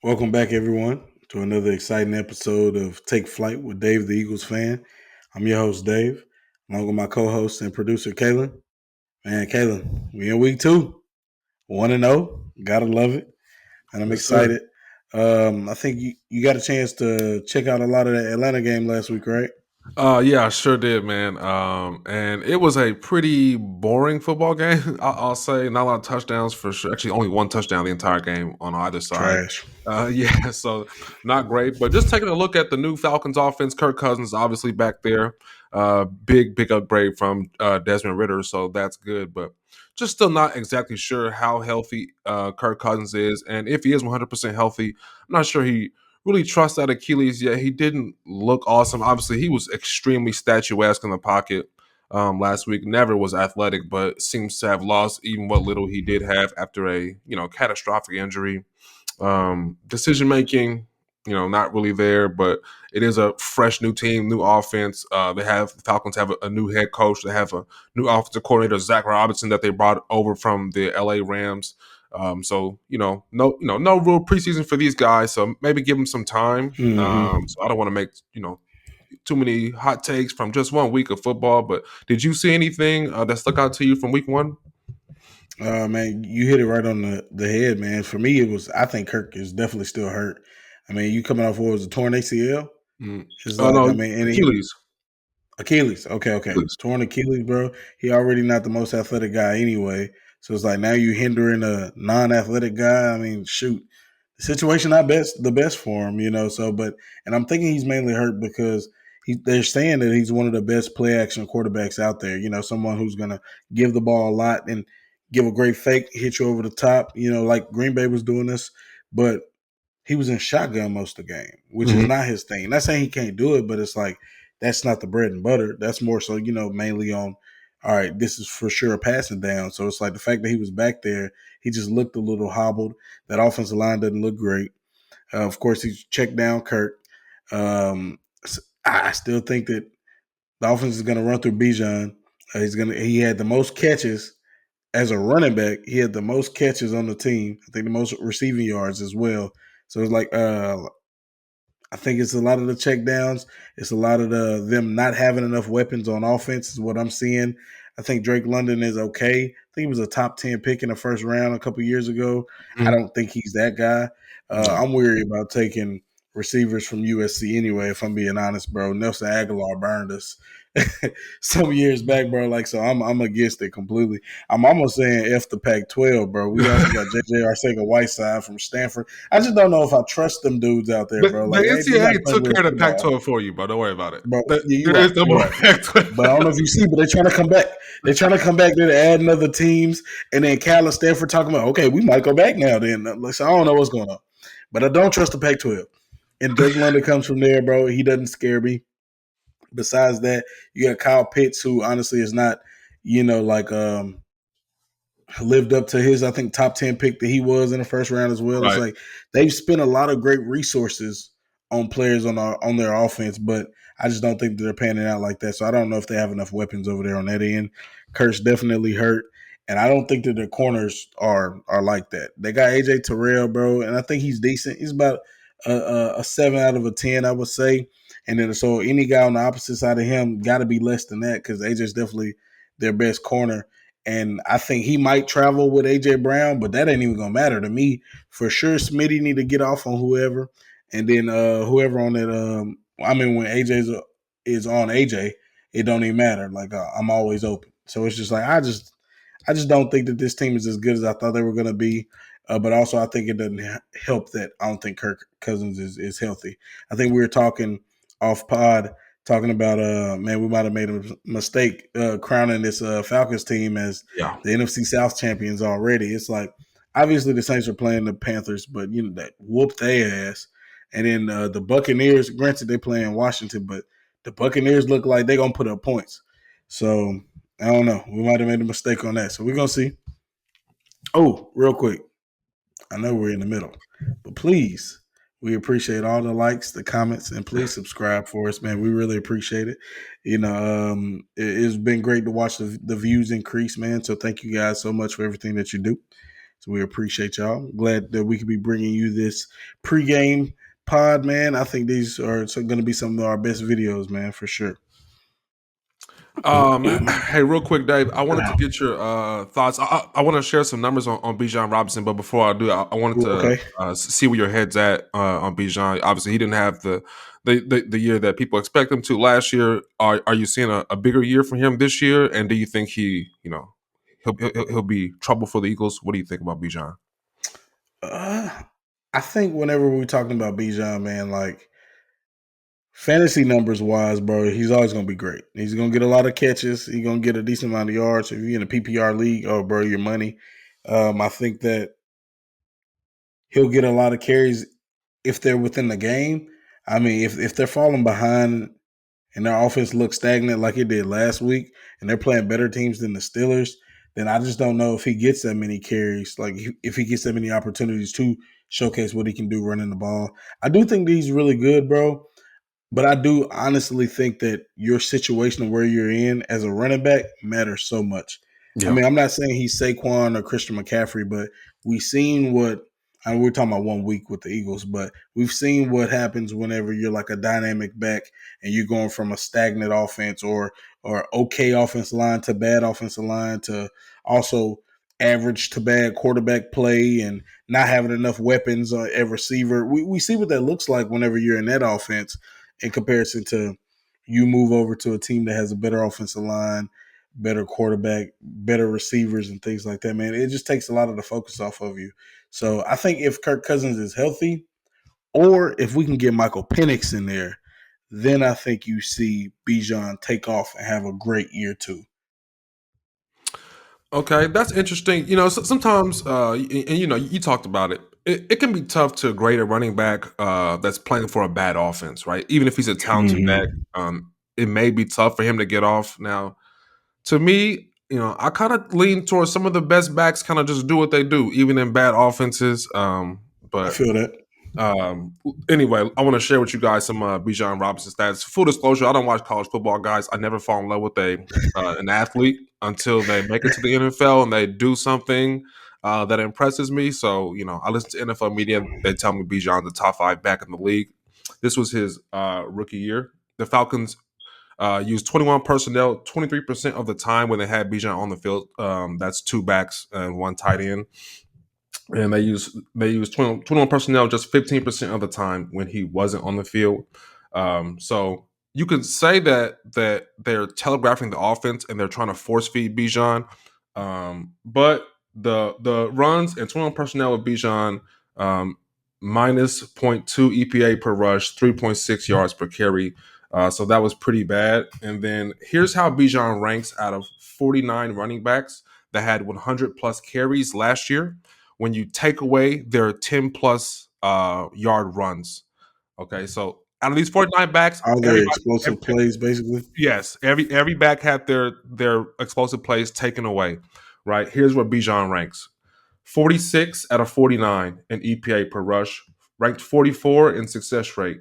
Welcome back, everyone, to another exciting episode of Take Flight with Dave, the Eagles fan. I'm your host, Dave, along with my co-host and producer, Kalen. Man, Kalen, we in week 2, 1-0. Gotta love it, and I'm Yes, sir. excited. I think you got a chance to check out a lot of that Atlanta game last week, right? Yeah, I sure did, man. And it was a pretty boring football game. I'll say not a lot of touchdowns for sure. Actually, only one touchdown the entire game on either side. Trash. Yeah, so not great. But just taking a look at the new Falcons offense, Kirk Cousins obviously back there. Big upgrade from Desmond Ritter, so that's good. But just still not exactly sure how healthy Kirk Cousins is, and if he is 100% healthy, I'm not sure he really trust that Achilles yet. He didn't look awesome. Obviously, he was extremely statuesque in the pocket last week. Never was athletic, but seems to have lost even what little he did have after a catastrophic injury. Decision making, not really there, but it is a fresh new team, new offense. The Falcons have a new head coach. They have a new offensive coordinator, Zach Robinson, that they brought over from the LA Rams. So no real preseason for these guys. So maybe give them some time. Mm-hmm. So I don't want to make too many hot takes from just one week of football. But did you see anything that stuck out to you from week one? Man, you hit it right on the head, man. For me, it was. I think Kirk is definitely still hurt. I mean, you coming off what was a torn ACL? Mm. It's Oh like, I no, mean, Achilles. Achilles. Okay. Achilles. Torn Achilles, bro. He already not the most athletic guy anyway. So it's like now you hindering a non-athletic guy. I mean, shoot, the situation not the best for him, you know. So, and I'm thinking he's mainly hurt because they're saying that he's one of the best play action quarterbacks out there. You know, someone who's gonna give the ball a lot and give a great fake, hit you over the top. You know, like Green Bay was doing this, but he was in shotgun most of the game, which is Mhm. not his thing. Not saying he can't do it, but it's like that's not the bread and butter. That's more so, mainly on, all right, this is for sure a passing down. So it's like the fact that he was back there, he just looked a little hobbled. That offensive line doesn't look great. Of course, he's checked down Kirk. I still think that the offense is going to run through Bijan. He had the most catches as a running back, he had the most catches on the team. I think the most receiving yards as well. So it's like I think it's a lot of the check downs. It's a lot of them not having enough weapons on offense is what I'm seeing. I think Drake London is okay. I think he was a top 10 pick in the first round a couple years ago. I Mhm. don't think he's that guy. No. I'm weary about taking receivers from USC anyway, if I'm being honest, bro. Nelson Aguilar burned us some years back, bro. Like, so I'm against it completely. I'm almost saying F the Pac-12, bro. We also got JJ Arcega-Whiteside from Stanford. I just don't know if I trust them dudes out there, bro. The Like, hey, they're not NCAA playing took real care of the football, Pac-12 for you, bro. Don't worry about it. bro. Yeah, you're There right. is no You're more right. Pac-12. But I don't know if you see, but they're trying to come back. They're trying to come back there to add another teams, and then Cal and Stanford talking about, okay, we might go back now. Then, like, so I don't know what's going on, but I don't trust the Pac-12. And Drake London comes from there, bro. He doesn't scare me. Besides that, you got Kyle Pitts, who honestly is not, like lived up to his, I think, top 10 pick that he was in the first round as well. It's Right. like they've spent a lot of great resources on players on their offense, but I just don't think they're panning out like that. So I don't know if they have enough weapons over there on that end. Kurt's definitely hurt. And I don't think that their corners are like that. They got AJ Terrell, bro, and I think he's decent. He's about a 7 out of 10, I would say. And then so any guy on the opposite side of him got to be less than that because AJ's definitely their best corner. And I think he might travel with AJ Brown, but that ain't even gonna matter to me. For sure, Smitty need to get off on whoever, and then whoever on that. I mean, when is on AJ, it don't even matter. Like I'm always open. So it's just like I just don't think that this team is as good as I thought they were gonna be. But also, I think it doesn't help that I don't think Kirk Cousins is healthy. I think we were talking off pod talking about man, we might have made a mistake crowning this Falcons team as Yeah. the NFC South champions already. It's like obviously the Saints are playing the Panthers, but that whooped their ass. And then the Buccaneers, granted they play in Washington, but the Buccaneers look like they're gonna put up points. So I don't know. We might have made a mistake on that. So we're gonna see. Oh, real quick. I know we're in the middle, but please, we appreciate all the likes, the comments, and please subscribe for us, man. We really appreciate it. It's been great to watch the views increase, man. So thank you guys so much for everything that you do. So we appreciate y'all. Glad that we could be bringing you this pregame pod, man. I think these are going to be some of our best videos, man, for sure. Hey, real quick, Dave. I wanted to get your thoughts. I want to share some numbers on Bijan Robinson, but before I do, I wanted Ooh, to okay. see where your head's at on Bijan. Obviously, he didn't have the year that people expect him to last year. Are you seeing a bigger year for him this year? And do you think he'll be trouble for the Eagles? What do you think about Bijan? Uh, I think whenever we're talking about Bijan, man, like fantasy numbers wise, bro, he's always gonna be great. He's gonna get a lot of catches. He's gonna get a decent amount of yards. If you're in a PPR league, oh, bro, your money. I think that he'll get a lot of carries if they're within the game. I mean, if they're falling behind and their offense looks stagnant like it did last week, and they're playing better teams than the Steelers, then I just don't know if he gets that many carries, like if he gets that many opportunities to showcase what he can do running the ball. I do think that he's really good, bro. But I do honestly think that your situation of where you're in as a running back matters so much. I Yeah. mean, I'm not saying he's Saquon or Christian McCaffrey, but we've seen what I mean, we're talking about 1 week with the Eagles, but we've seen what happens whenever you're like a dynamic back and you're going from a stagnant offense or okay offensive line to bad offensive line to also average to bad quarterback play and not having enough weapons at receiver. We see what that looks like whenever you're in that offense in comparison to you move over to a team that has a better offensive line, better quarterback, better receivers, and things like that, man. It just takes a lot of the focus off of you. So I think if Kirk Cousins is healthy, or if we can get Michael Penix in there, then I think you see Bijan take off and have a great year too. Okay, that's interesting. Sometimes, you talked about it. It can be tough to grade a running back that's playing for a bad offense, right? Even if he's a talented back, Mm-hmm. it may be tough for him to get off. Now, to me, I kind of lean towards some of the best backs kind of just do what they do, even in bad offenses. I But feel that. um, anyway, I want to share with you guys some Bijan Robinson stats. Full disclosure, I don't watch college football, guys. I never fall in love with an athlete until they make it to the NFL and they do something that impresses me. So, I listen to NFL media. They tell me Bijan's the top five back in the league. This was his rookie year. The Falcons used 21 personnel 23% of the time when they had Bijan on the field. That's two backs and one tight end, and they use 21 personnel just 15% of the time when he wasn't on the field. So you could say that they're telegraphing the offense and they're trying to force feed Bijan, but the runs and 21 personnel with Bijan, minus zero point 0.2 EPA per rush, 3.6 yards per carry. So that was pretty bad. And then here's how Bijan ranks out of 49 running backs that had 100 plus carries last year when you take away their 10 plus yard runs. Okay, so out of these 49 backs, All their everybody, explosive plays, basically. yes, every back had their explosive plays taken away. Right, here's where Bijan ranks: 46 out of 49 in EPA per rush, ranked 44 in success rate,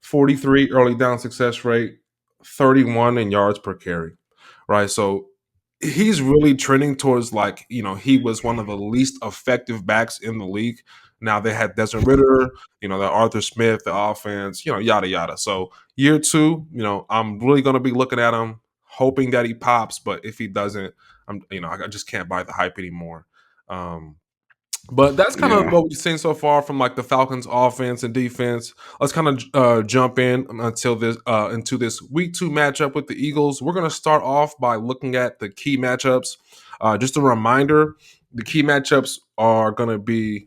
43 early down success rate, 31 in yards per carry. Right, so he's really trending towards, like, he was one of the least effective backs in the league. Now they had Desmond Ritter, the Arthur Smith, the offense, yada yada. So year two, I'm really going to be looking at him, hoping that he pops. But if he doesn't, I just can't buy the hype anymore. Um, but that's kind of Yeah. what we've seen so far from like the Falcons offense and defense. Let's kind of jump in until this into this week two matchup with the Eagles. We're going to start off by looking at the key matchups. Just a reminder, the key matchups are going to be,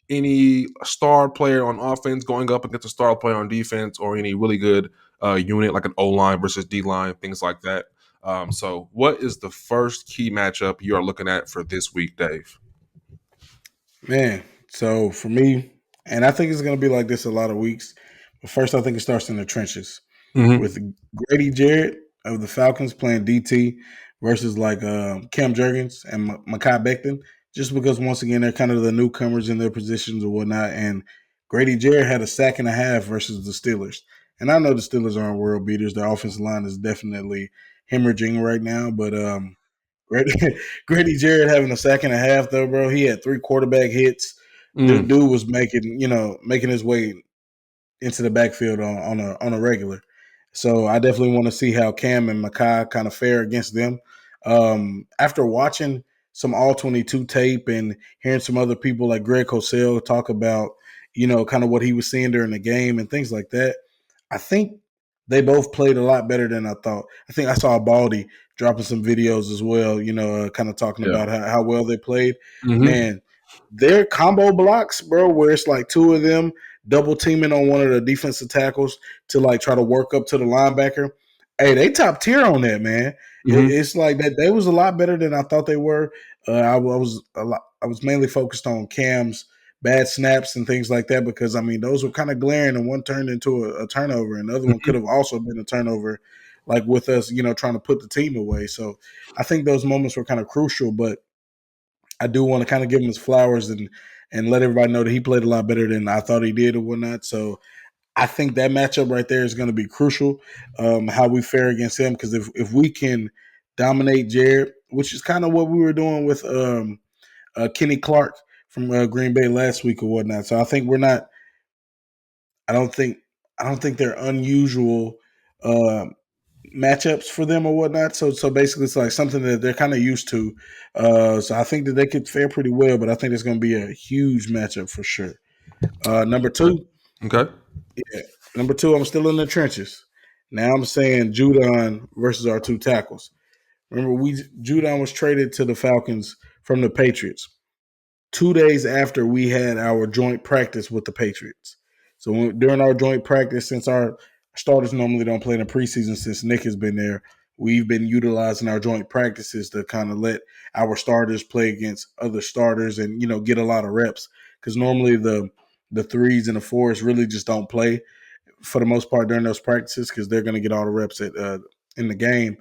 any star player on offense going up against a star player on defense, or any really good unit like an O line versus D line, things like that. So, what is the first key matchup you are looking at for this week, Dave? Man, so for me, and I think it's going to be like this a lot of weeks. But first, I think it starts in the trenches Mm-hmm. with Grady Jarrett of the Falcons playing DT versus like Cam Jurgens and Mekhi Becton. Just because once again they're kind of the newcomers in their positions or whatnot, and Grady Jarrett had a sack and a half versus the Steelers. And I know the Steelers aren't world beaters; their offensive line is definitely hemorrhaging right now. But Grady, Grady Jarrett having a sack and a half though, bro. He had 3 quarterback hits. Mm. Dude was making his way into the backfield on a regular. So I definitely want to see how Cam and Makai kind of fare against them. After watching some all 22 tape and hearing some other people like Greg Cosell talk about, kind of what he was seeing during the game and things like that, I think they both played a lot better than I thought. I think I saw Baldy dropping some videos as well, kind of talking Yeah. about how well they played. Mm-hmm. Man, their combo blocks, bro, where it's like 2 of them double teaming on one of the defensive tackles to like try to work up to the linebacker. Hey, they top tier on that, man. Mm-hmm. It's like that. They was a lot better than I thought they were. I was mainly focused on Cam's bad snaps and things like that because I mean those were kind of glaring, and one turned into a turnover, and the other one Mm-hmm. could have also been a turnover, like with us, trying to put the team away. So I think those moments were kind of crucial, but I do want to kind of give him his flowers and let everybody know that he played a lot better than I thought he did or whatnot. So I think that matchup right there is going to be crucial. How we fare against him, because if we can dominate Jared, which is kind of what we were doing with Kenny Clark from Green Bay last week or whatnot. So I think we're not. I don't think. I don't think they're unusual matchups for them or whatnot. So basically, it's like something that they're kind of used to. So I think that they could fare pretty well, but I think it's going to be a huge matchup for sure. Number Okay. two, Okay. yeah, number two, I'm still in the trenches. Now I'm saying Judon versus our 2 tackles. Remember, Judon was traded to the Falcons from the Patriots 2 days after we had our joint practice with the Patriots. So during our joint practice, since our starters normally don't play in the preseason, since Nick has been there, we've been utilizing our joint practices to kind of let our starters play against other starters and get a lot of reps. Because normally the threes and the fours really just don't play for the most part during those practices because they're going to get all the reps in the game.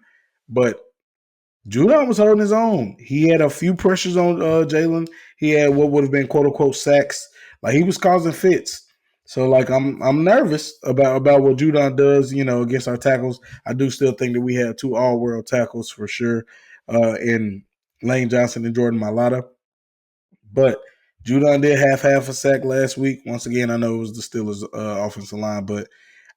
But Judon was holding his own. He had a few pressures on Jalen. He had what would have been quote unquote sacks. Like he was causing fits. So like I'm nervous about what Judon does, against our tackles. I do still think that we have 2 all world tackles for sure, in Lane Johnson and Jordan Mailata. But Judon did have half a sack last week. Once again, I know it was the Steelers offensive line, but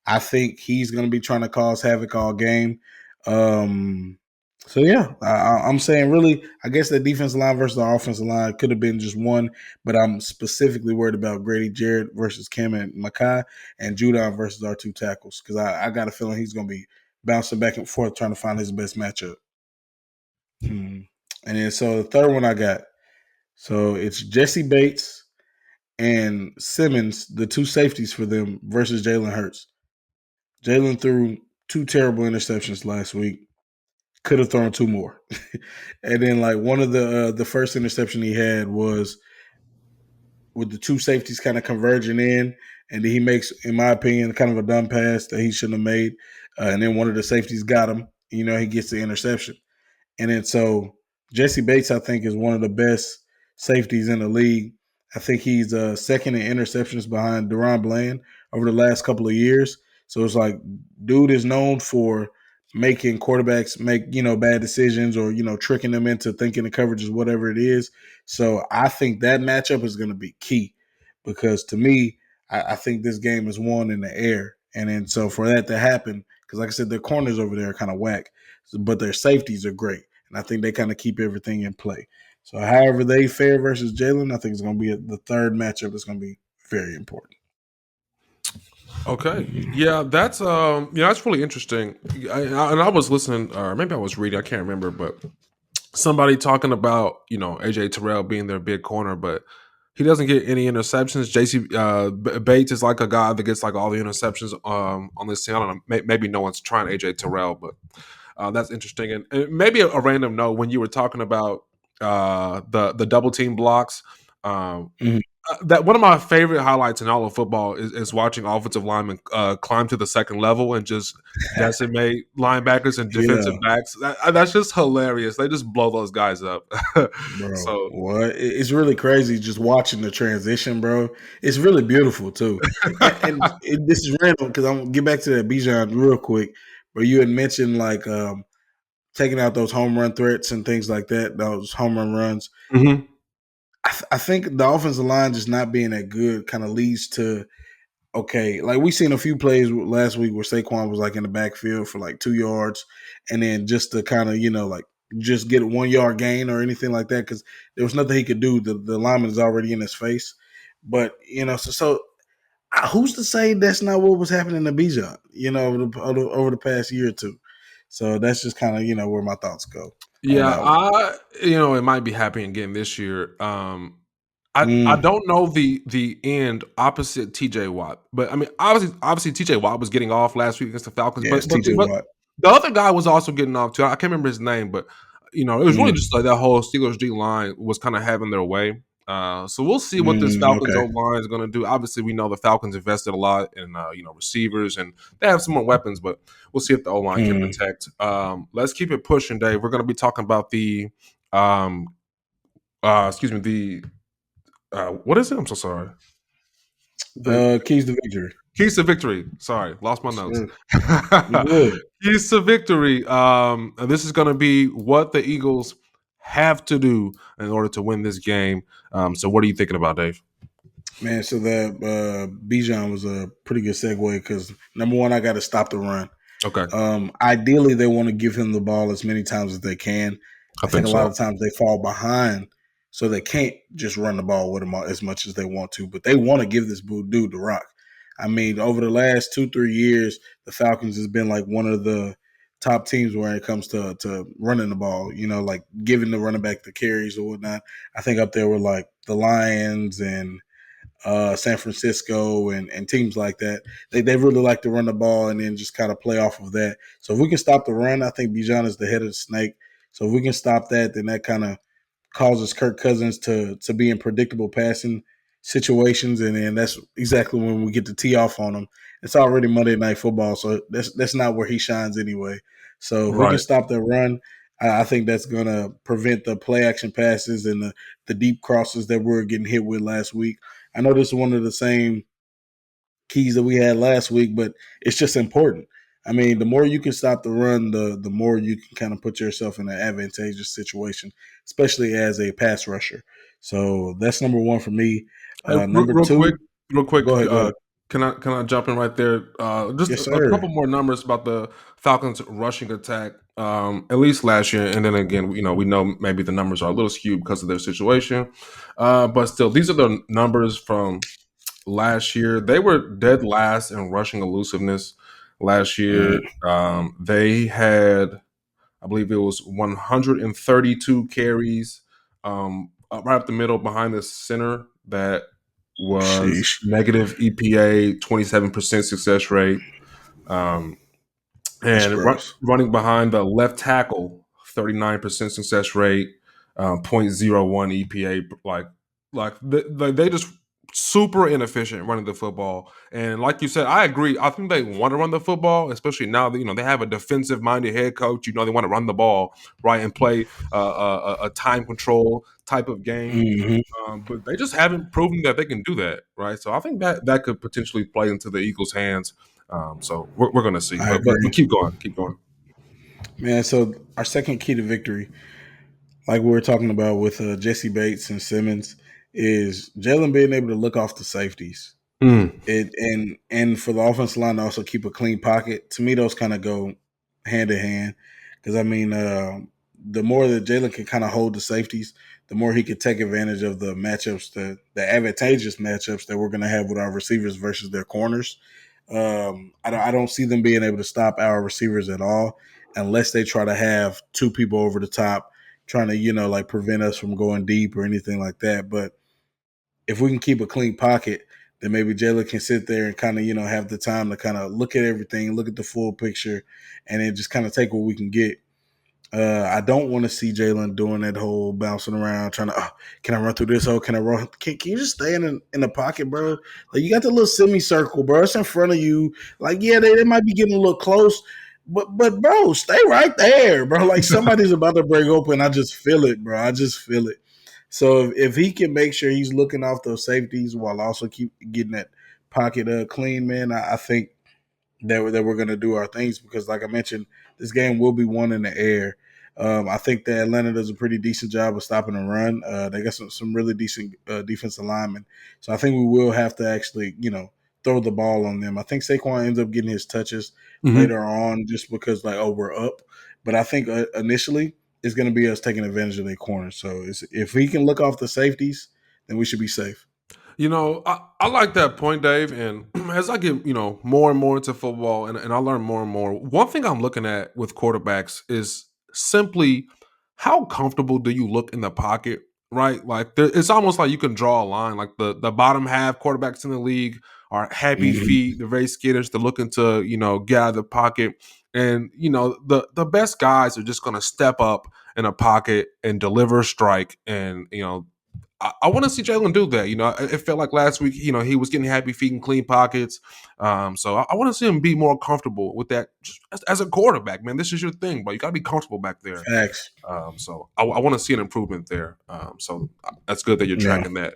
I think he's going to be trying to cause havoc all game. Um, so yeah, I'm saying really, I guess the defensive line versus the offensive line could have been just one, but I'm specifically worried about Grady Jarrett versus Kim and Makai and Judon versus our 2 tackles because I got a feeling he's going to be bouncing back and forth trying to find his best matchup. And then so the third one I got, so it's Jesse Bates and Simmons, the 2 safeties for them versus Jalen Hurts. Jalen threw 2 terrible interceptions last week. Could have thrown 2 more. And then like one of the first interception he had was with the 2 safeties kind of converging in, and then he makes, in my opinion, kind of a dumb pass that he shouldn't have made. And then one of the safeties got him. He gets the interception. And then so Jesse Bates, I think, is one of the best safeties in the league. I think he's second in interceptions behind Deron Bland over the last couple of years. So it's like, dude is known for making quarterbacks make, bad decisions or, tricking them into thinking the coverage is whatever it is. So I think that matchup is going to be key because to me, I think this game is won in the air. And then so for that to happen, because like I said, their corners over there are kind of whack, but their safeties are great. And I think they kind of keep everything in play. So however they fare versus Jalen, I think it's going to be the third matchup that's going to be very important. Okay. Yeah, that's really interesting. And I was listening, or maybe I was reading, I can't remember, but somebody talking about AJ Terrell being their big corner, but he doesn't get any interceptions. JC Bates is like a guy that gets like all the interceptions on this team. I don't know. Maybe no one's trying AJ Terrell, but that's interesting. And maybe a random note when you were talking about the double team blocks. Um, Mhm. that one of my favorite highlights in all of football is watching offensive linemen climb to the second level and just decimate linebackers and defensive Yeah, backs. That's just hilarious. They just blow those guys up. bro. So What? It's really crazy just watching the transition, bro. It's really beautiful too. This is random because I'm gonna get back to that Bijan real quick. But you had mentioned like taking out those home run threats and things like that, those home run runs. Mm-hmm. I think the offensive line just not being that good kind of leads to okay. Like we seen a few plays last week where Saquon was like in the backfield for like 2 yards, and then just to kind of like just get a 1 yard gain or anything like that because there was nothing he could do. The lineman is already in his face, but who's to say that's not what was happening to Bijan? Over the past year or two. So that's just kind of where my thoughts go on Yeah, that one. it might be happening again this year. I Mm, don't know the end opposite TJ Watt, but I mean obviously TJ Watt was getting off last week against the Falcons, yeah, but it's T.J. Watt. the other guy was also getting off too. I can't remember his name, but it was really Mm, just like that whole Steelers D line was kind of having their way. So we'll see what this Falcons O okay. line is going to do. Obviously, we know the Falcons invested a lot in receivers and they have some more weapons, but we'll see if the O line can Mm. protect. Let's keep it pushing, Dave. We're going to be talking about the um, excuse me, the what is it? I'm so sorry. The Keys to victory. keys to victory. Sorry, lost my notes. Sure. You good? Keys to victory. And this is going to be what the Eagles have to do in order to win this game. So, what are you thinking about, Dave? Man, so that Bijan was a pretty good segue because number one, I got to stop the run. Okay, Ideally, they want to give him the ball as many times as they can. I I think think a lot so. of times they fall behind, so they can't just run the ball with him as much as they want to. But they want to give this dude the rock. I mean, over the last 2-3 years, the Falcons has been like one of the top teams when it comes to running the ball. Like giving the running back the carries or whatnot. I think up there were like the Lions and San Francisco and teams like that. They really like to run the ball and then just kind of play off of that. So if we can stop the run, I think Bijan is the head of the snake. So if we can stop that, then that kind of causes Kirk Cousins to be in predictable passing situations, and then that's exactly when we get to tee off on him. It's already Monday Night Football, so that's not where he shines anyway. So if we can Right. stop that run, I think that's going to prevent the play action passes and the deep crosses that we were getting hit with last week. I know this is one of the same keys that we had last week, but it's just important. I mean, the more you can stop the run, the more you can kind of put yourself in an advantageous situation, especially as a pass rusher. So that's number one for me. Hey, Number two, real quick. go ahead, go ahead. Can I jump in right there? Just Yes, a sir. couple more numbers about the Falcons' rushing attack. At least last year, and then again, we know maybe the numbers are a little skewed because of their situation. But still, these are the numbers from last year. They were dead last in rushing elusiveness last year. Mm, They had, I believe it was 132 carries, right up the middle behind the center. That was sheesh. negative EPA, 27% success rate. Um, That's and gross. running behind the left tackle, 39% success rate, zero point zero 0.01 EPA. They just super inefficient running the football. And like you said, I agree. I think they want to run the football, especially now that they have a defensive minded head coach. They want to run the ball right and play a time control type of game. Hmm. But they just haven't proven that they can do that, right? So I think that could potentially play into the Eagles' hands. So we're going to see, I but agree. keep going, keep going. Man, so our second key to victory, like we were talking about with Jesse Bates and Simmons, is Jalen being able to look off the safeties. Mm, And for the offensive line to also keep a clean pocket, to me those kind of go hand in hand. Because I mean, the more that Jalen can kind of hold the safeties, the more he could take advantage of the matchups, the advantageous matchups that we're going to have with our receivers versus their corners. I don't see them being able to stop our receivers at all unless they try to have two people over the top trying to like prevent us from going deep or anything like that. But if we can keep a clean pocket, then maybe Jalen can sit there and kind of, have the time to kind of look at everything, look at the full picture, and then just kind of take what we can get. I don't want to see Jalen doing that whole bouncing around, trying to, can I run through this hole? Can I run? Can you just stay in the pocket, bro? Like you got the little semicircle, bro. It's in front of you. Like, yeah, they might be getting a little close, but bro, stay right there, bro. Like somebody's about to break open. I just feel it, bro. I just feel it. So if he can make sure he's looking off those safeties while also keep getting that pocket clean, man, I think that we're going to do our things because, like I mentioned, this game will be won in the air. I think that Atlanta does a pretty decent job of stopping the run. They got some really decent defensive linemen, so I think we will have to actually throw the ball on them. I think Saquon ends up getting his touches Mm-hmm. later on just because like we're up, but I think initially it's going to be us taking advantage of their corners. So if we can look off the safeties, then we should be safe. I like that point, Dave. And as I get, more and more into football and I learn more and more, one thing I'm looking at with quarterbacks is simply how comfortable do you look in the pocket, right? Like it's almost like you can draw a line. Like the bottom half quarterbacks in the league are happy Mm-hmm. feet, they're very skittish, they're looking to, get out of the pocket. And, the best guys are just gonna step up in a pocket and deliver a strike and, I want to see Jalen do that. It felt like last week, he was getting happy feet and clean pockets. So I want to see him be more comfortable with that just as a quarterback, man. This is your thing, but you got to be comfortable back there. Facts. So I want to see an improvement there. That's good that you're Yeah, tracking that.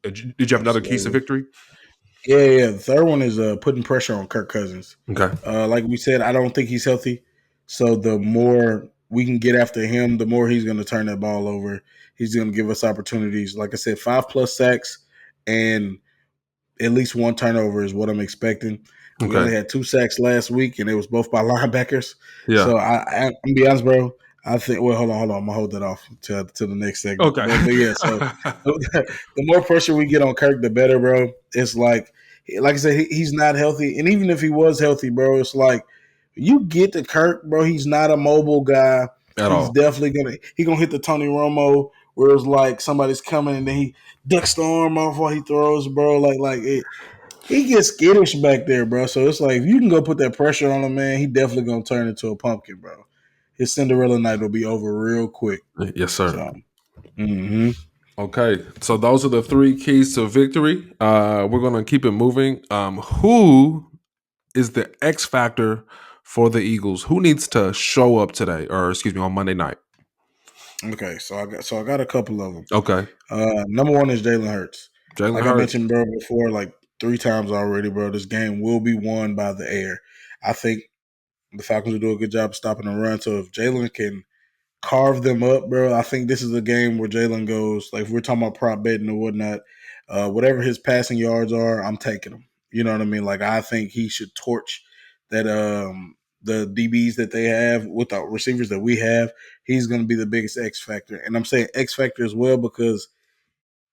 Did you have another keys to absolutely. victory? Yeah. The third one is putting pressure on Kirk Cousins. Okay. Like we said, I don't think he's healthy. So the more we can get after him, the more he's going to turn that ball over. He's going to give us opportunities. Like I said, 5+ sacks and at least one turnover is what I'm expecting. We Okay. only had 2 sacks last week, and it was both by linebackers. Yeah. So I'm gonna be honest, bro. I think. Well, hold on. I'm gonna hold that off to the next segment. Okay. But yeah. So the more pressure we get on Kirk, the better, bro. It's like I said, he's not healthy, and even if he was healthy, bro, it's like you get to Kirk, bro. He's not a mobile guy. At He's all. definitely gonna hit the Tony Romo where it's like somebody's coming and then he ducks the arm off while he throws, bro. He gets skittish back there, bro. So it's like if you can go put that pressure on him, man, he definitely gonna turn into a pumpkin, bro. His Cinderella night will be over real quick. Yes, sir. So, mm-hmm. Okay, so those are the three keys to victory. We're gonna keep it moving. Who is the X factor for the Eagles? Who needs to show up today, or excuse me, on Monday night? Okay, so I got a couple of them. Okay, Number one is Jalen Hurts. Jalen Like I Hurts. mentioned, bro, before, like 3 times already, bro. This game will be won by the air. I think the Falcons will do a good job of stopping the run. So if Jalen can carve them up, bro. I think this is a game where Jalen goes, like if we're talking about prop betting or whatnot, whatever his passing yards are, I'm taking them. You know what I mean? Like I think he should torch that the DBs that they have with the receivers that we have. He's going to be the biggest X factor, and I'm saying X factor as well because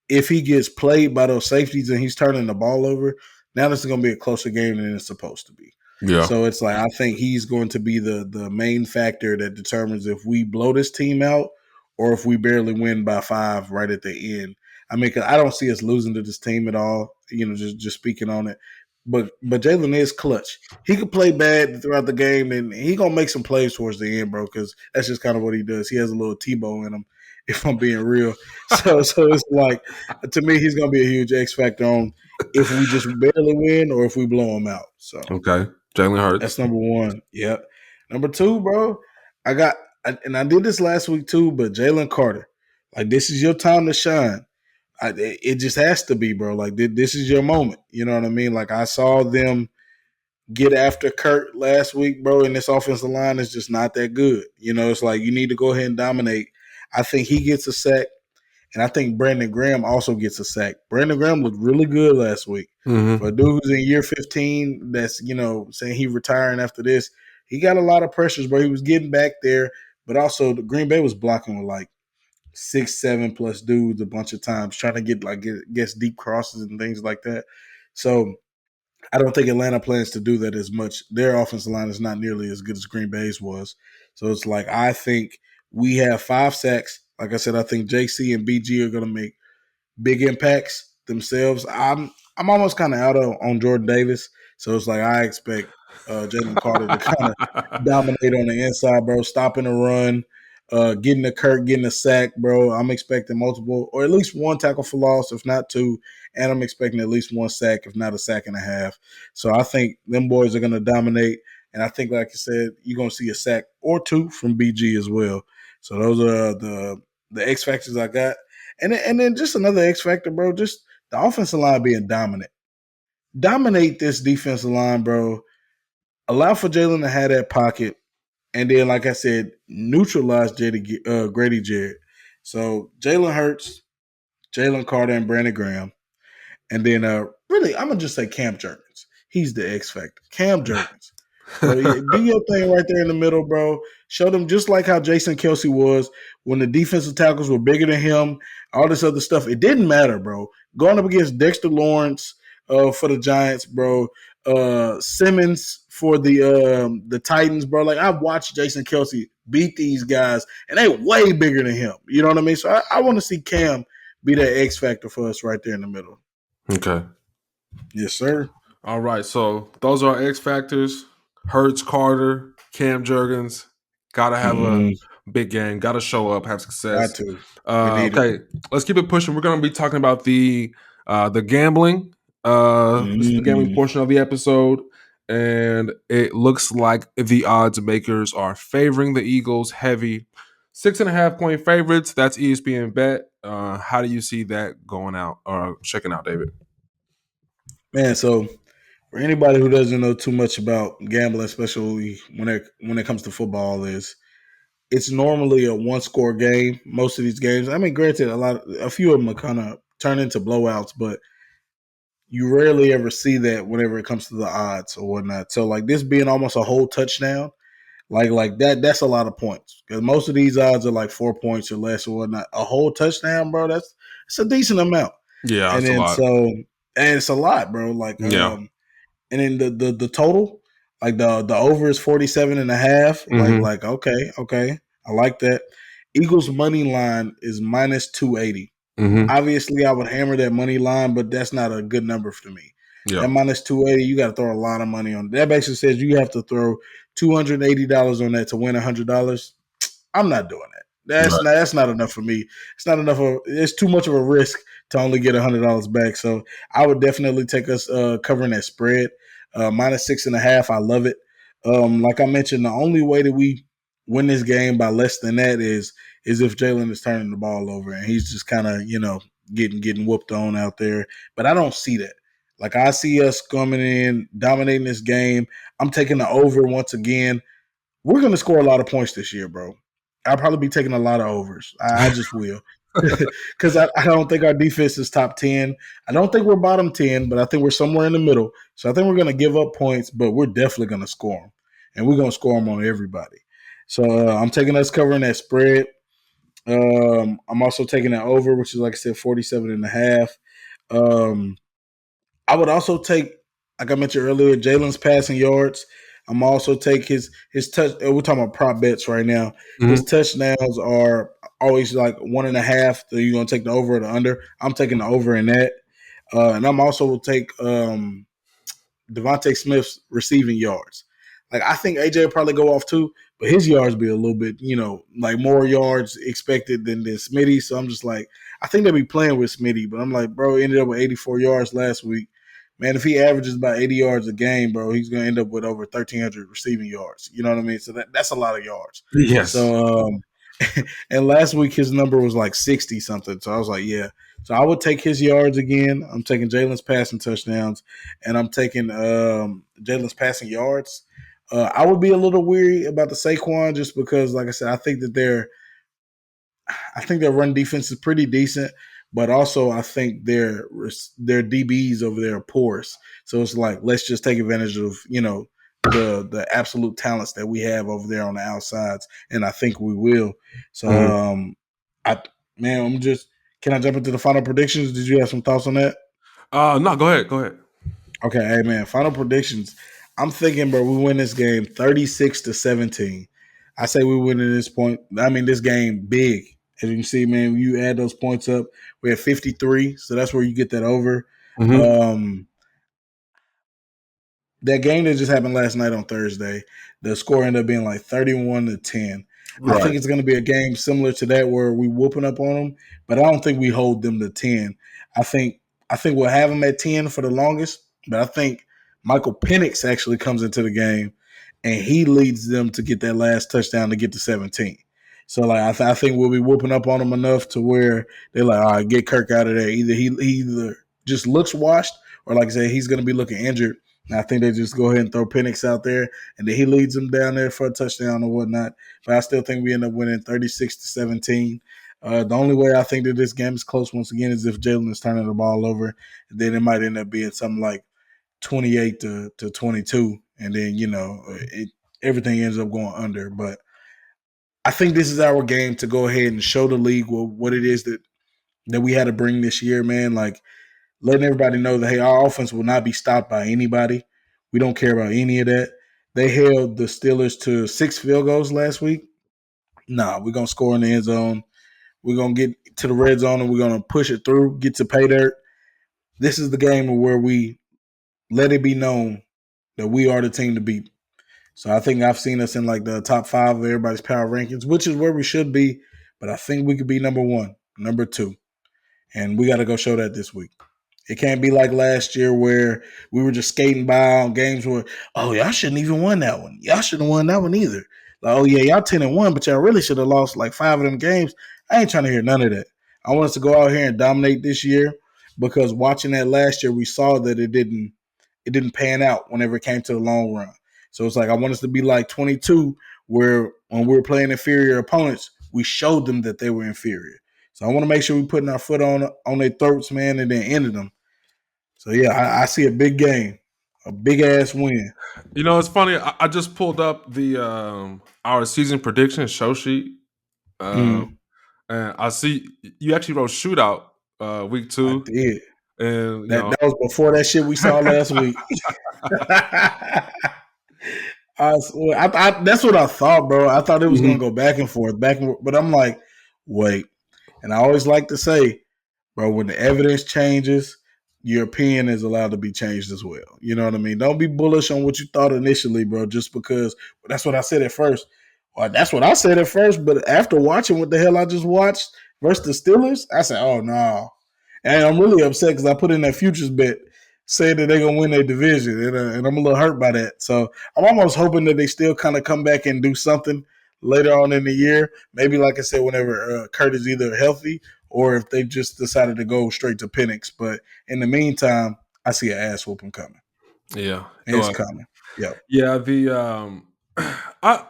if he gets played by those safeties and he's turning the ball over, now this is going to be a closer game than it's supposed to be. Yeah, So it's like I think he's going to be the main factor that determines if we blow this team out or if we barely win by 5 right at the end. I mean, 'cause I don't see us losing to this team at all. Just speaking on it, but Jalen is clutch. He could play bad throughout the game, and he gonna make some plays towards the end, bro. Because that's just kind of what he does. He has a little Tebow in him, if I'm being real. So it's like to me, he's gonna be a huge X factor on if we just barely win or if we blow him out. So okay. Jalen that's Hurts. number one. Yep. Number two, bro. I got and I did this last week too, but Jalen Carter, like this is your time to shine. It just has to be, bro. Like this is your moment. You know what I mean? Like I saw them get after Kurt last week, bro, and this offensive line is just not that good. It's like you need to go ahead and dominate. I think he gets a sack. And I think Brandon Graham also gets a sack. Brandon Graham looked really good last week. For a Mm-hmm. dude who's in year 15, that's, saying he retiring after this, he got a lot of pressures, but he was getting back there. But also, the Green Bay was blocking with like 6, 7+ dudes a bunch of times, trying to get deep crosses and things like that. So I don't think Atlanta plans to do that as much. Their offensive line is not nearly as good as Green Bay's was. So it's like I think we have 5 sacks. Like I said, I think JC and BG are going to make big impacts themselves. I'm almost kind of out on Jordan Davis, so it's like I expect Jalen Carter to kind of dominate on the inside, bro, stopping the run, getting the Kirk, getting a sack, bro. I'm expecting multiple or at least one tackle for loss, if not two, and I'm expecting at least one sack, if not a sack and a half. So I think them boys are going to dominate, and I think, like I said, you're going to see a sack or two from BG as well. So those are the X factors I got. And then just another X factor, bro. Just the offensive line being dominant. Dominate this defensive line, bro. Allow for Jalen to have that pocket. and then like I said, neutralize Grady Jarrett. So Jalen Hurts, Jalen Carter, and Brandon Graham. And then really, I'm gonna just say Cam Jurgens. He's the X factor. Cam Jurgens. Bro, yeah, do your thing right there in the middle, bro. Show them just like how Jason Kelsey was when the defensive tackles were bigger than him, all this other stuff. It didn't matter, bro. Going up against Dexter Lawrence for the Giants, bro. Simmons for the Titans, bro. Like I've watched Jason Kelsey beat these guys, and they way bigger than him. You know what I mean? So I want to see Cam be that X factor for us right there in the middle. Okay. Yes, sir. All right. So those are our X factors. Hurts, Carter, Cam Jurgens. Gotta have a big game. Gotta show up. Have Got success. to. We need it. Okay. Let's keep it pushing. We're gonna be talking about the gambling. This is the gambling portion of the episode. And it looks like the odds makers are favoring the Eagles heavy. 6.5-point favorites. That's ESPN bet. How do you see that going out or checking out, David? Man, so for anybody who doesn't know too much about gambling, especially when it comes to football, it's normally a one score game. Most of these games, I mean, granted, a few of them are kind of turn into blowouts, but you rarely ever see that whenever it comes to the odds or whatnot. So like this being almost a whole touchdown, like that's a lot of points because most of these odds are like 4 points or less or whatnot. A whole touchdown, bro, it's a decent amount. Yeah, And that's a then lot. and it's a lot, bro. Like Yeah. and then the total, like the over is 47 and a half. Like okay, I like that. Eagles money line is minus 280. Mm-hmm. Obviously, I would hammer that money line, but that's not a good number for me. Yeah. That minus 280, you got to throw a lot of money on. That basically says you have to throw $280 on that to win $100. I'm not doing that. That's not enough for me. It's not enough. It's too much of a risk to only get $100 back. So I would definitely take us covering that spread. Minus 6.5. I love it. Like I mentioned, the only way that we win this game by less than that is if Jalen is turning the ball over and he's just kind of getting whooped on out there. But I don't see that. Like I see us coming in, dominating this game. I'm taking the over once again. We're going to score a lot of points this year, bro. I'll probably be taking a lot of overs. I just will. Because I don't think our defense is top 10. I don't think we're bottom 10, but I think we're somewhere in the middle. So I think we're going to give up points, but we're definitely going to score them. And we're going to score them on everybody. So I'm taking us covering that spread. I'm also taking that over, which is, like I said, 47 and a half. I would also take, like I mentioned earlier, Jalen's passing yards. I'm also take his touch. We're talking about prop bets right now. Mm-hmm. His touchdowns are always like 1.5. So you're gonna take the over or the under. I'm taking the over in that, and I'm also will take Devontae Smith's receiving yards. Like I think AJ will probably go off too, but his yards be a little bit, like more yards expected than Smitty. So I'm just like, I think they'll be playing with Smitty, but I'm like, bro, ended up with 84 yards last week. Man, if he averages about 80 yards a game, bro, he's gonna end up with over 1,300 receiving yards. You know what I mean? So that's a lot of yards. Yes. So and last week his number was like 60 something. So I was like, yeah. So I would take his yards again. I'm taking Jalen's passing touchdowns, and I'm taking Jalen's passing yards. I would be a little weary about the Saquon just because, like I said, I think their run defense is pretty decent, but also I think their DBs over there are porous. So it's like let's just take advantage of the absolute talents that we have over there on the outsides, and I think we will. So, I'm just. Can I jump into the final predictions? Did you have some thoughts on that? No, go ahead. Go ahead. Okay, hey man, final predictions. I'm thinking, bro, we win this game 36-17. I say we win at this point. I mean, this game big. As you can see, man, when you add those points up, we're at 53, so that's where you get that over. Mm-hmm. That game that just happened last night on Thursday, the score ended up being like 31-10. I Right. think it's going to be a game similar to that where we whooping up on them, but I don't think we hold them to 10. I think we'll have them at 10 for the longest, but I think Michael Penix actually comes into the game and he leads them to get that last touchdown to get to 17. So like I think we'll be whooping up on them enough to where they're like, all right, get Kirk out of there. Either he either just looks washed, or like I said, he's going to be looking injured. And I think they just go ahead and throw Penix out there, and then he leads them down there for a touchdown or whatnot. But I still think we end up winning 36-17. The only way I think that this game is close once again is if Jalen is turning the ball over. And then it might end up being something like 28 to 22, and then everything ends up going under. But I think this is our game to go ahead and show the league what it is that we had to bring this year, man. Like letting everybody know that hey, our offense will not be stopped by anybody. We don't care about any of that. They held the Steelers to 6 field goals last week. Nah, we're gonna score in the end zone. We're gonna get to the red zone and we're gonna push it through, get to pay dirt. This is the game where we let it be known that we are the team to beat. So I think I've seen us in like the top 5 of everybody's power rankings, which is where we should be. But I think we could be number 1, number 2, and we got to go show that this week. It can't be like last year where we were just skating by on games where, oh, y'all shouldn't even won that one. Y'all shouldn't have won that one either. Like, oh yeah, y'all 10-1, but y'all really should have lost like 5 of them games. I ain't trying to hear none of that. I want us to go out here and dominate this year because watching that last year, we saw that it didn't pan out whenever it came to the long run. So it's like I want us to be like 22, where when we were playing inferior opponents, we showed them that they were inferior. So I want to make sure we're putting our foot on their throats, man, and then ending them. So yeah, I see a big game, a big ass win. It's funny. I just pulled up the our season prediction show sheet, Mm, and I see you actually wrote shootout week I 2, did. and That was before that shit we saw last week. That's what I thought, bro. I thought it was gonna Mhm. go back and forth, but I'm like, wait. And I always like to say, bro, when the evidence changes, your opinion is allowed to be changed as well. You know what I mean? Don't be bullish on what you thought initially, bro, just because that's what I said at first. Well, that's what I said at first, but after watching what the hell I just watched versus the Steelers, I said, oh no. And I'm really upset because I put in that futures bet saying that they're gonna win their division, and I'm a little hurt by that. So I'm almost hoping that they still kind of come back and do something later on in the year. Maybe like I said, whenever Kurt is either healthy or if they just decided to go straight to Penix. But in the meantime, I see an ass whooping coming. Yeah. And it's coming. Yep. Yeah, the I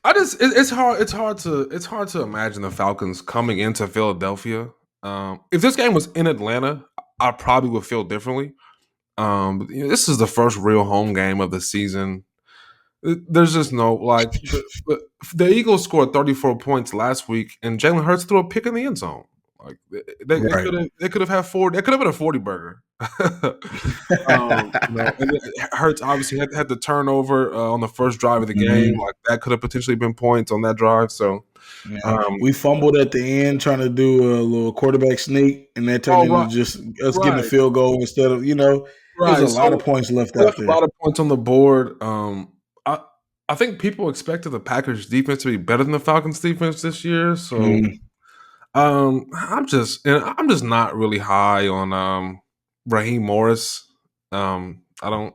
I just it's hard to imagine the Falcons coming into Philadelphia. If this game was in Atlanta, I probably would feel differently. But, this is the first real home game of the season. There's just no like the Eagles scored 34 points last week, and Jalen Hurts threw a pick in the end zone. Like they Right. could have had 40. It could have been a 40 burger. And then Hurts obviously had the turnover on the first drive of the game. Mhm. Like that could have potentially been points on that drive. So, Yeah. um, We fumbled at the end trying to do a little quarterback sneak, and that turned oh into right, just us getting a right, field goal instead of, it was right. a lot of So points left we out left a there. lot of points on the board. I I think people expected the Packers defense to be better than the Falcons defense this year. So Mm. I'm just not really high on Raheem Morris. I don't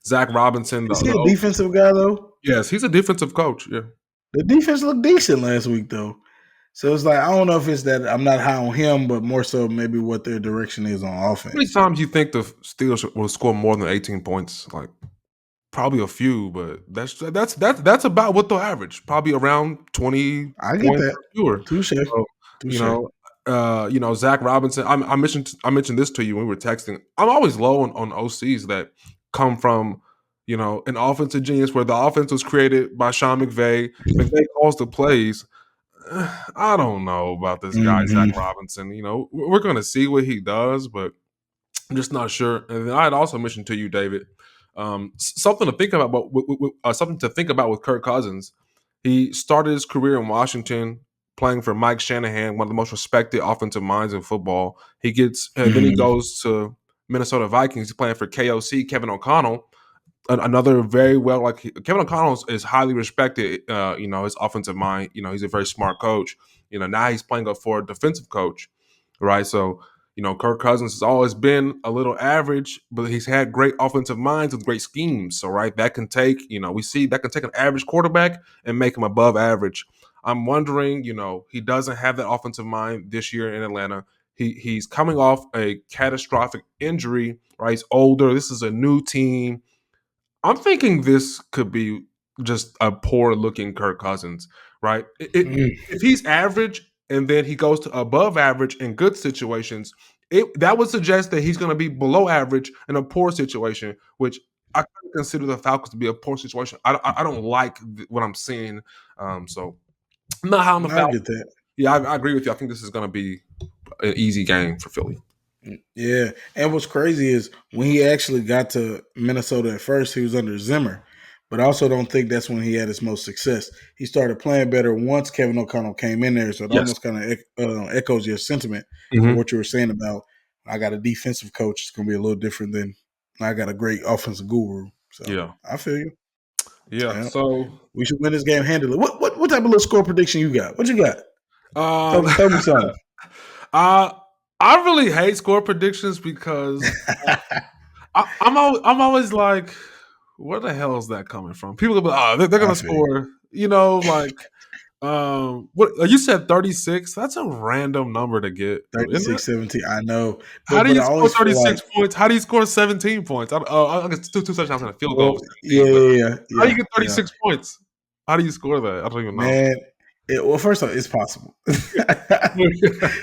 Zach Robinson. Is he a defensive guy, though? Yes, he's a defensive coach. Yeah. The defense looked decent last week, though. So it's like, I don't know if it's that I'm not high on him, but more so maybe what their direction is on How many offense. times you think the Steelers will score more than 18 points? Like probably a few, but that's about what they'll average. Probably around 20 I get points that. or fewer. Touche. So, you Touche. know, Zach Robinson. I mentioned this to you when we were texting. I'm always low on OCs that come from an offensive genius where the offense was created by Sean McVay. McVay calls the plays. I don't know about this guy Zach Hmm. Robinson. We're going to see what he does, but I'm just not sure. And then I had also mentioned to you, David, something to think about. Something to think about with Kirk Cousins. He started his career in Washington, playing for Mike Shanahan, one of the most respected offensive minds in football. Then he Hmm. goes to Minnesota Vikings. He's playing for KOC, Kevin O'Connell, another very well Kevin O'Connell is highly respected. His offensive mind. He's a very smart coach. Now he's playing up for a defensive coach, right? So Kirk Cousins has always been a little average, but he's had great offensive minds with great schemes. So right, that can take we see that can take an average quarterback and make him above average. I'm wondering, he doesn't have that offensive mind this year in Atlanta. He's coming off a catastrophic injury, right? He's older. This is a new team. I'm thinking this could be just a poor looking Kirk Cousins, right? Mm, If he's average and then he goes to above average in good situations, that would suggest that he's going to be below average in a poor situation, which I consider the Falcons to be a poor situation. I don't like what I'm seeing. So I'm not high on the I Falcons. get that. Yeah, I agree with you. I think this is going to be an easy game for Philly. Yeah, and what's crazy is when he actually got to Minnesota at first, he was under Zimmer, but I also don't think that's when he had his most success. He started playing better once Kevin O'Connell came in there, so it Yes. almost kind of echoes your sentiment for Mm-hmm. what you were saying about I got a defensive coach. It's going to be a little different than I got a great offensive guru. So Yeah. I feel you. Yeah. Yeah, So we should win this game handily. What type of little score prediction you got? What you got? um Throw me some. uh I really hate score predictions because I'm always like, where the hell is that coming from? People go, oh, they're I gonna feel you. score, like what you said 36? That's a random number to get, though, isn't it? 36-17. I know, How do but you I score always feel like 36 points? How do you score 17 points? I guess two touchdowns and a field goal well, was 17, but how do yeah, you get yeah. 36 points? How do you score that? I don't even know. Man, well, first off, it's possible.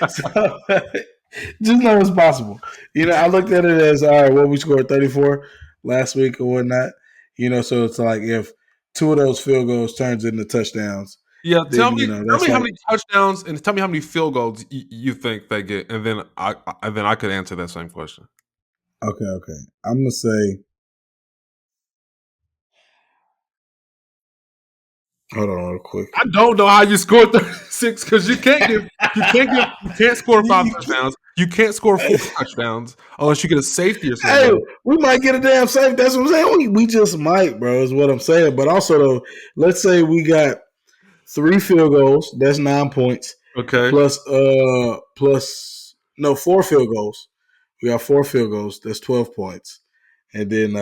So just know it's possible. I looked at it as all right. Well, we scored 34 last week or whatnot. So it's like if two of those field goals turns into touchdowns, Yeah, then tell me that's how like many touchdowns and tell me how many field goals you think they get, and then I could answer that same question. okay, okay. I'm gonna say, hold on real quick. I don't know how you scored 36 because you can't score You, five you touchdowns. You can't score four touchdowns unless you get a safety or Hey, somebody. we might get a damn safe. That's what I'm saying. We just might, bro, is what I'm saying. But also, though, let's say we got three field goals. That's 9 points. Okay. Plus no, four field goals. We got four field goals. That's 12 points. And then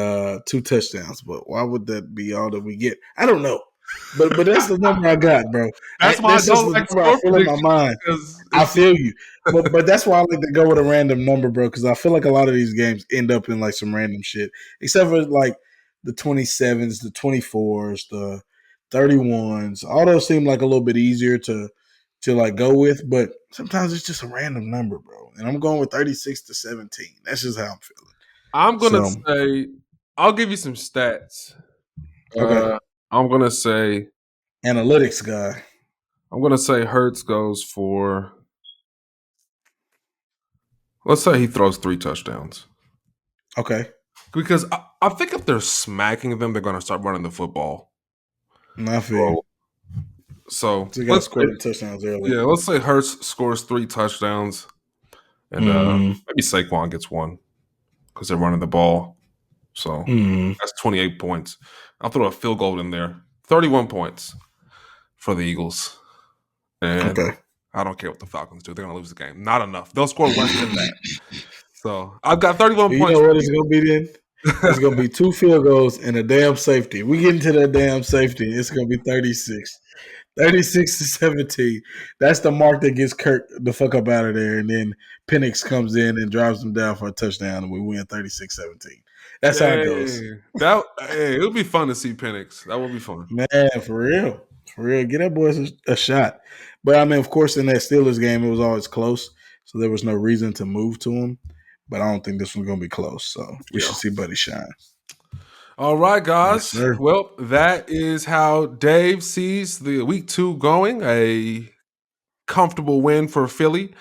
two touchdowns. But why would that be all that we get? I don't know. But that's the number I got, bro. That's why I That's just don't the like number I score feel in my predictions mind. because I it's feel you. But that's why I like to go with a random number, bro, because I feel like a lot of these games end up in like some random shit. Except for like the 27s, the 24s, the 31s. All those seem like a little bit easier to like go with, but sometimes it's just a random number, bro. And I'm going with 36-17. That's just how I'm feeling. I'm gonna So say I'll give you some stats. okay. Uh, I'm gonna say Analytics guy. Hurts goes for. Let's say he throws 3 touchdowns. Okay. Because I think if they're smacking them, they're going to start running the football. I feel you. So, so So you gotta let's score say, the touchdowns early. yeah, let's say Hurts scores 3 touchdowns, and Mm-hmm. maybe Saquon gets one because they're running the ball. So Mm-hmm. that's 28 points. I'll throw a field goal in there. 31 points for the Eagles, and Okay. I don't care what the Falcons do; they're going to lose the game. Not enough. They'll score less than that. So I've got 31 You points know for what the it's gonna be then? It's gonna Eagles. be two field goals and a damn safety. We get into that damn safety. It's gonna be 36. 36-17. That's the mark that gets Kirk the fuck up out of there. And then Penix comes in and drives them down for a touchdown and we win 36-17. That's how it goes. It'll be fun to see Penix. That will be fun. Man, for real. For real. Get that boy a shot. But I mean, of course, in that Steelers game, it was always close. So there was no reason to move to him. But I don't think this one's gonna be close. So we Yeah. should see Buddy shine. All right, Yes, guys. sir. Well, that is how Dave sees the week 2 going. A comfortable win for Philly.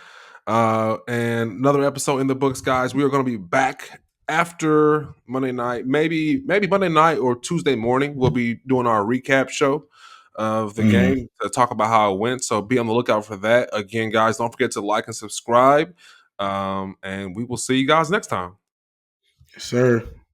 And another episode in the books, guys. We are going to be back after Monday night, maybe Monday night or Tuesday morning. We'll be doing our recap show of the Mm-hmm. game to talk about how it went. So be on the lookout for that. Again, guys, don't forget to like and subscribe. And we will see you guys next time. Yes, sir.